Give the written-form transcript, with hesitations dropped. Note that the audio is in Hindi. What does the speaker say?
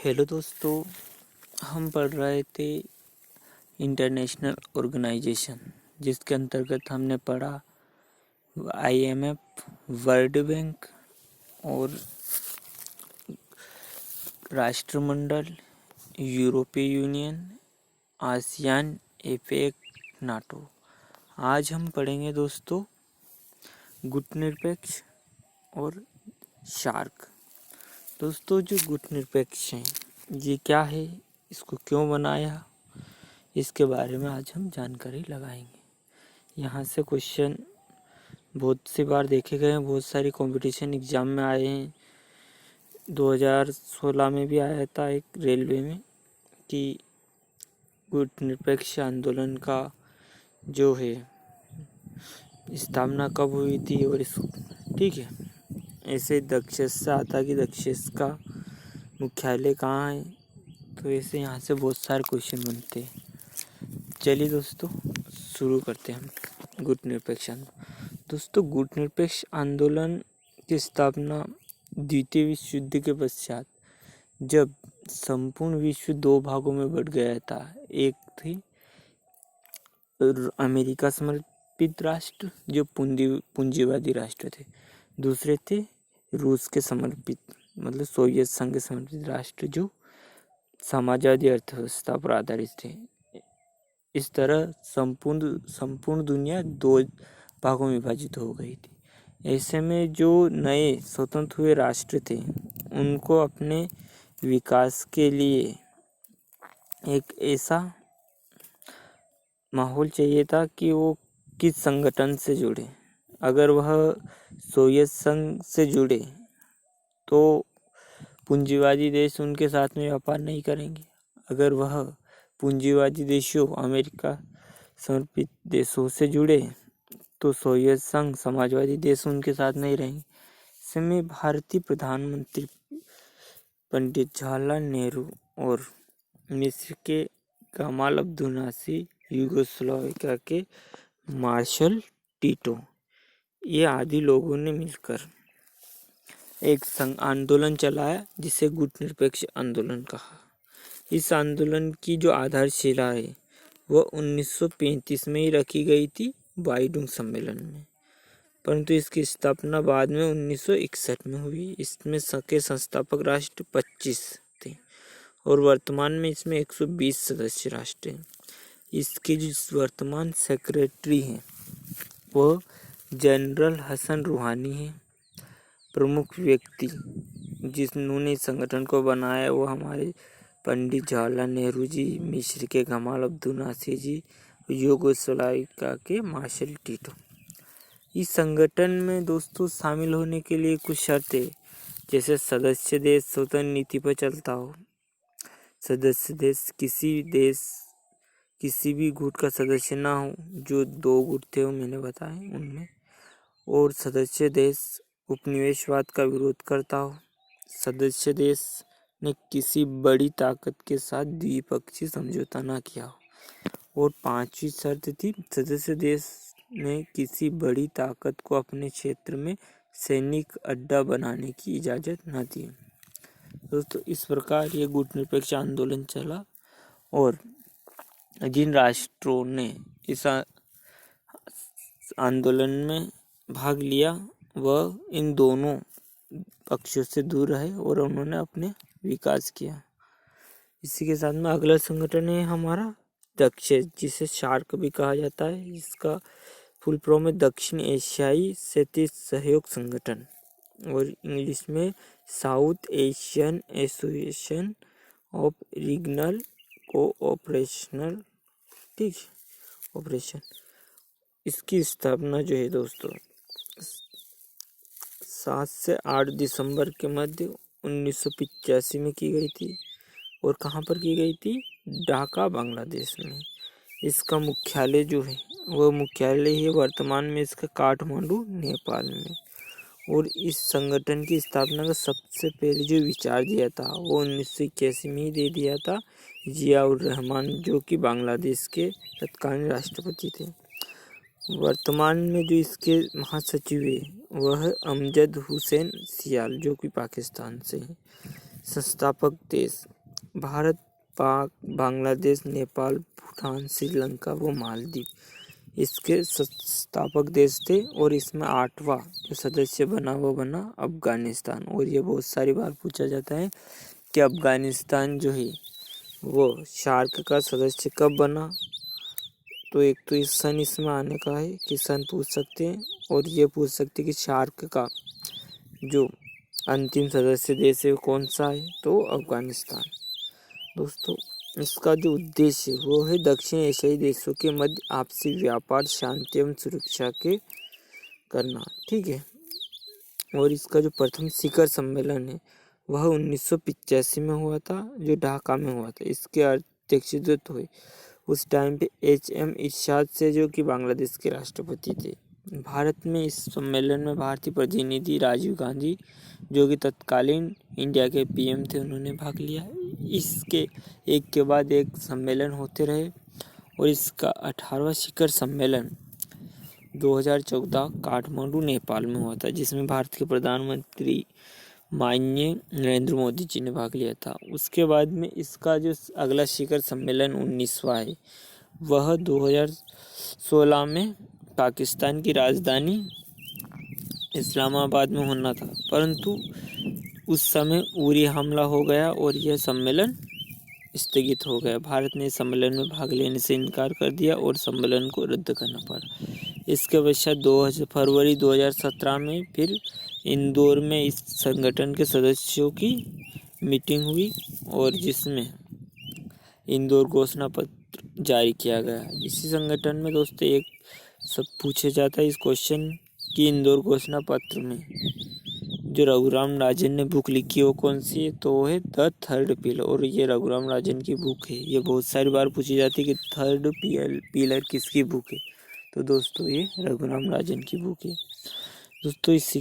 हेलो दोस्तों, हम पढ़ रहे थे इंटरनेशनल ऑर्गेनाइजेशन, जिसके अंतर्गत हमने पढ़ा IMF, वर्ल्ड बैंक और राष्ट्रमंडल, यूरोपीय यूनियन, आसियान, एपेक, नाटो। आज हम पढ़ेंगे दोस्तों गुटनिरपेक्ष और शार्क। दोस्तों, जो गुटनिरपेक्ष हैं ये क्या है, इसको क्यों बनाया, इसके बारे में आज हम जानकारी लगाएंगे। यहाँ से क्वेश्चन बहुत सी बार देखे गए हैं, बहुत सारी कंपटीशन एग्जाम में आए हैं। 2016 में भी आया था एक रेलवे में कि गुटनिरपेक्ष आंदोलन का जो है स्थापना कब हुई थी और इस ठीक है। ऐसे दक्षिण से आता कि दक्षिण का मुख्यालय कहाँ है, तो ऐसे यहाँ से बहुत सारे क्वेश्चन बनते हैं। चलिए दोस्तों शुरू करते हैं हम गुटनिरपेक्ष आंदोलन। दोस्तों, गुटनिरपेक्ष आंदोलन की स्थापना द्वितीय विश्व युद्ध के पश्चात जब संपूर्ण विश्व दो भागों में बट गया था। एक थी अमेरिका समर्पित राष्ट्र जो पूंजीवादी राष्ट्र थे, दूसरे थे रूस के समर्पित मतलब सोवियत संघ के समर्पित राष्ट्र जो समाजवादी अर्थव्यवस्था पर आधारित थे। इस तरह संपूर्ण दुनिया दो भागों में विभाजित हो गई थी। ऐसे में जो नए स्वतंत्र हुए राष्ट्र थे उनको अपने विकास के लिए एक ऐसा माहौल चाहिए था कि वो किस संगठन से जुड़े। अगर वह सोवियत संघ से जुड़े तो पूंजीवादी देश उनके साथ में व्यापार नहीं करेंगे। अगर वह पूंजीवादी देशों अमेरिका समर्पित देशों से जुड़े तो सोवियत संघ समाजवादी देश उनके साथ नहीं रहेंगे। इसमें भारतीय प्रधानमंत्री पंडित जवाहरलाल नेहरू और मिस्र के कमाल अब्दुल नासिर, यूगोस्लाविया के मार्शल टीटो, ये आदि लोगों ने मिलकर एक संघ आंदोलन चलाया जिसे गुटनिरपेक्ष आंदोलन कहा। इस आंदोलन की जो आधारशिला है वह 1935 में ही रखी गई थी बाइडुंग सम्मेलन में, परंतु इसकी स्थापना बाद में 1961 में हुई। इसमें के संस्थापक राष्ट्र 25 थे और वर्तमान में इसमें 120 सदस्य राष्ट्र हैं। इसके जो वर्तमान सेक्रेटरी हैं वह जनरल हसन रूहानी है। प्रमुख व्यक्ति जिन्होंने इस संगठन को बनाया वो हमारे पंडित जवाहरलाल नेहरू जी, मिस्र के कमाल अब्दुल नासिर जी, यूगोस्लाविया के मार्शल टीटो। इस संगठन में दोस्तों शामिल होने के लिए कुछ शर्तें, जैसे सदस्य देश स्वतंत्र नीति पर चलता हो, सदस्य देश किसी भी गुट का सदस्य ना हो, जो 2 गुट थे वो मैंने बताए उनमें, और सदस्य देश उपनिवेशवाद का विरोध करता हो, सदस्य देश ने किसी बड़ी ताकत के साथ द्विपक्षीय समझौता ना किया हो, और 5वीं शर्त थी सदस्य देश ने किसी बड़ी ताकत को अपने क्षेत्र में सैनिक अड्डा बनाने की इजाज़त न दी। दोस्तों, इस प्रकार ये गुटनिरपेक्ष आंदोलन चला और जिन राष्ट्रों ने इस आंदोलन में भाग लिया वह इन दोनों पक्षों से दूर रहे और उन्होंने अपने विकास किया। इसी के साथ में अगला संगठन है हमारा दक्षिण, जिसे शार्क भी कहा जाता है। इसका फुल फॉर्म है दक्षिण एशियाई क्षेत्रीय सहयोग संगठन और इंग्लिश में South Asian Association of Regional Cooperational Operation. इसकी स्थापना जो है दोस्तों 7 से 8 दिसंबर के मध्य 1985 में की गई थी। और कहाँ पर की गई थी? ढाका, बांग्लादेश में। इसका मुख्यालय जो है वह मुख्यालय है वर्तमान में इसका काठमांडू, नेपाल में। और इस संगठन की स्थापना का सबसे पहले जो विचार दिया था वो 1981 में ही दे दिया था जियाउर रहमान, जो कि बांग्लादेश के तत्कालीन राष्ट्रपति थे। वर्तमान में जो इसके महासचिव है वह अमजद हुसैन सियाल, जो कि पाकिस्तान से है। संस्थापक देश भारत, पाक, बांग्लादेश, नेपाल, भूटान, श्रीलंका व मालदीव इसके संस्थापक देश थे। और इसमें 8वां जो सदस्य बना वो बना अफगानिस्तान। और ये बहुत सारी बार पूछा जाता है कि अफगानिस्तान जो है वो सार्क का सदस्य कब बना। तो एक तो इस सन इसमें आने का है कि सन पूछ सकते हैं, और ये पूछ सकते हैं कि सार्क का जो अंतिम सदस्य देश है वो कौन सा है, तो अफगानिस्तान। दोस्तों, इसका जो उद्देश्य है वो है दक्षिण एशियाई देशों के मध्य आपसी व्यापार, शांति एवं सुरक्षा के करना। ठीक है। और इसका जो प्रथम शिखर सम्मेलन है वह 1985 में हुआ था, जो ढाका में हुआ था। इसके अध्यक्षत्व हुए उस टाइम पे HM इरशाद से, जो कि बांग्लादेश के राष्ट्रपति थे। भारत में इस सम्मेलन में भारतीय प्रतिनिधि राजीव गांधी, जो कि तत्कालीन इंडिया के PM थे, उन्होंने भाग लिया। इसके एक के बाद एक सम्मेलन होते रहे, और इसका 18वां शिखर सम्मेलन 2014 काठमांडू, नेपाल में हुआ था, जिसमें भारत के प्रधानमंत्री माननीय नरेंद्र मोदी जी ने भाग लिया था। उसके बाद में इसका जो अगला शिखर सम्मेलन 19वां है वह 2016 में पाकिस्तान की राजधानी इस्लामाबाद में होना था, परंतु उस समय उरी हमला हो गया और यह सम्मेलन स्थगित हो गया। भारत ने सम्मेलन में भाग लेने से इनकार कर दिया और सम्मेलन को रद्द करना पड़ा। इसके पश्चात 2 फरवरी 2017 में फिर इंदौर में इस संगठन के सदस्यों की मीटिंग हुई, और जिसमें इंदौर घोषणा पत्र जारी किया गया। इसी संगठन में दोस्तों एक सब पूछा जाता है इस क्वेश्चन कि इंदौर घोषणा पत्र में जो रघुराम राजन ने बुक लिखी वो कौन सी है, तो वो है द थर्ड पिलर। और ये रघुराम राजन की बुक है। ये बहुत सारी बार पूछी जाती है कि थर्ड पिलर किसकी बुक है, तो दोस्तों ये रघुराम राजन की बुक है। दोस्तों इसी